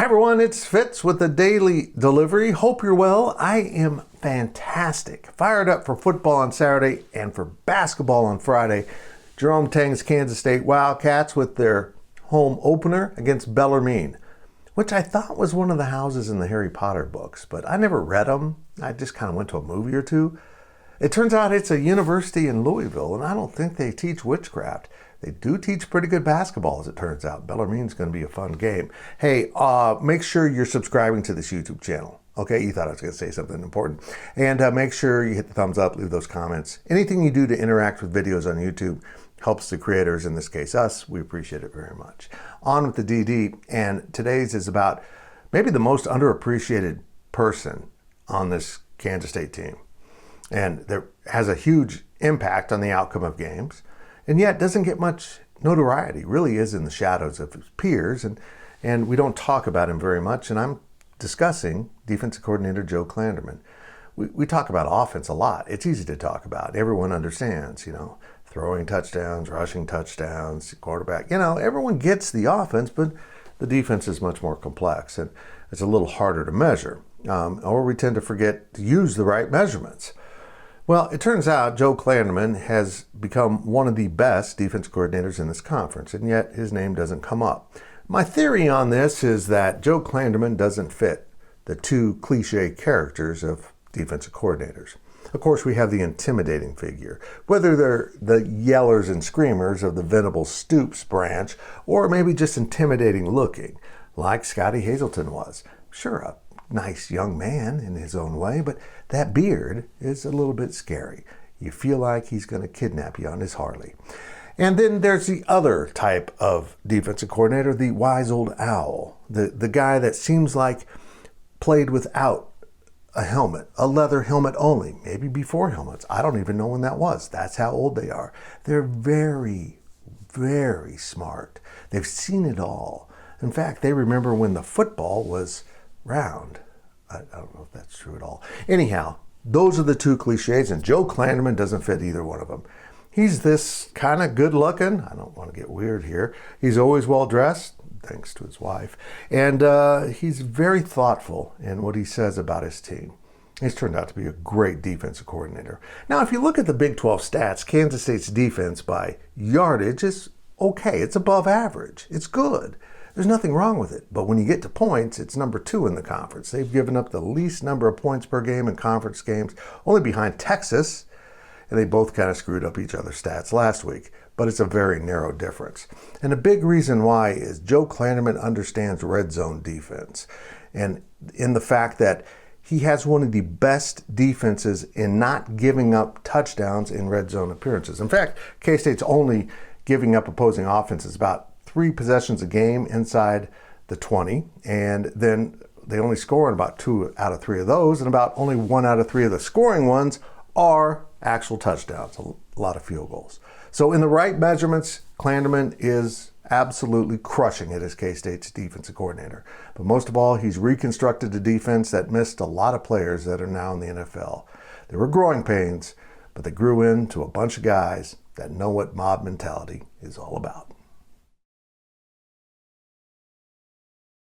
Hi everyone, it's Fitz with the Daily Delivery. Hope you're well. I am fantastic. Fired up for football on Saturday and for basketball on Friday. Jerome Tang's Kansas State Wildcats with their home opener against Bellarmine, which I thought was one of the houses in the Harry Potter books, but I never read them. I just kind of went to a movie or two. It turns out it's a university in Louisville, and I don't think they teach witchcraft. They do teach pretty good basketball, as it turns out. Bellarmine's going to be a fun game. Hey, make sure you're subscribing to this YouTube channel. Okay, you thought I was going to say something important. And make sure you hit the thumbs up, leave those comments. Anything you do to interact with videos on YouTube helps the creators, in this case us. We appreciate it very much. On with the DD, and today's is about maybe the most underappreciated person on this Kansas State team. And there has a huge impact on the outcome of games, and yet doesn't get much notoriety. Really is in the shadows of his peers, and we don't talk about him very much. And I'm discussing defensive coordinator Joe Klanderman. We talk about offense a lot. It's easy to talk about. Everyone understands, throwing touchdowns, rushing touchdowns, quarterback. Everyone gets the offense, but the defense is much more complex, and it's a little harder to measure. Or we tend to forget to use the right measurements. Well, it turns out Joe Klanderman has become one of the best defense coordinators in this conference, and yet his name doesn't come up. My theory on this is that Joe Klanderman doesn't fit the two cliche characters of defensive coordinators. Of course, we have the intimidating figure, whether they're the yellers and screamers of the Venable Stoops branch, or maybe just intimidating looking, like Scotty Hazelton was. Sure, a nice young man in his own way, but that beard is a little bit scary. You feel like he's going to kidnap you on his Harley. And then there's the other type of defensive coordinator, the wise old owl, the guy that seems like played without a helmet, a leather helmet only, maybe before helmets. I don't even know when that was. That's how old they are. They're very, very smart. They've seen it all. In fact, they remember when the football was round. I don't know if that's true at all. Anyhow, those are the two cliches, and Joe Klanderman doesn't fit either one of them. He's this kind of good looking, I don't want to get weird here, he's always well dressed, thanks to his wife, and he's very thoughtful in what he says about his team. He's turned out to be a great defensive coordinator. Now, if you look at the Big 12 stats, Kansas State's defense by yardage is okay. It's above average. It's good. There's nothing wrong with it. But when you get to points, it's number 2 in the conference. They've given up the least number of points per game in conference games, only behind Texas, and they both kind of screwed up each other's stats last week. But it's a very narrow difference. And a big reason why is Joe Klanderman understands red zone defense, and in the fact that he has one of the best defenses in not giving up touchdowns in red zone appearances. In fact, K-State's only giving up opposing offenses about 3 possessions a game inside the 20, and then they only score on about 2 out of 3 of those, and about only 1 out of 3 of the scoring ones are actual touchdowns, a lot of field goals. So in the right measurements, Klanderman is absolutely crushing it as K-State's defensive coordinator. But most of all, he's reconstructed a defense that missed a lot of players that are now in the NFL. There were growing pains, but they grew into a bunch of guys that know what mob mentality is all about.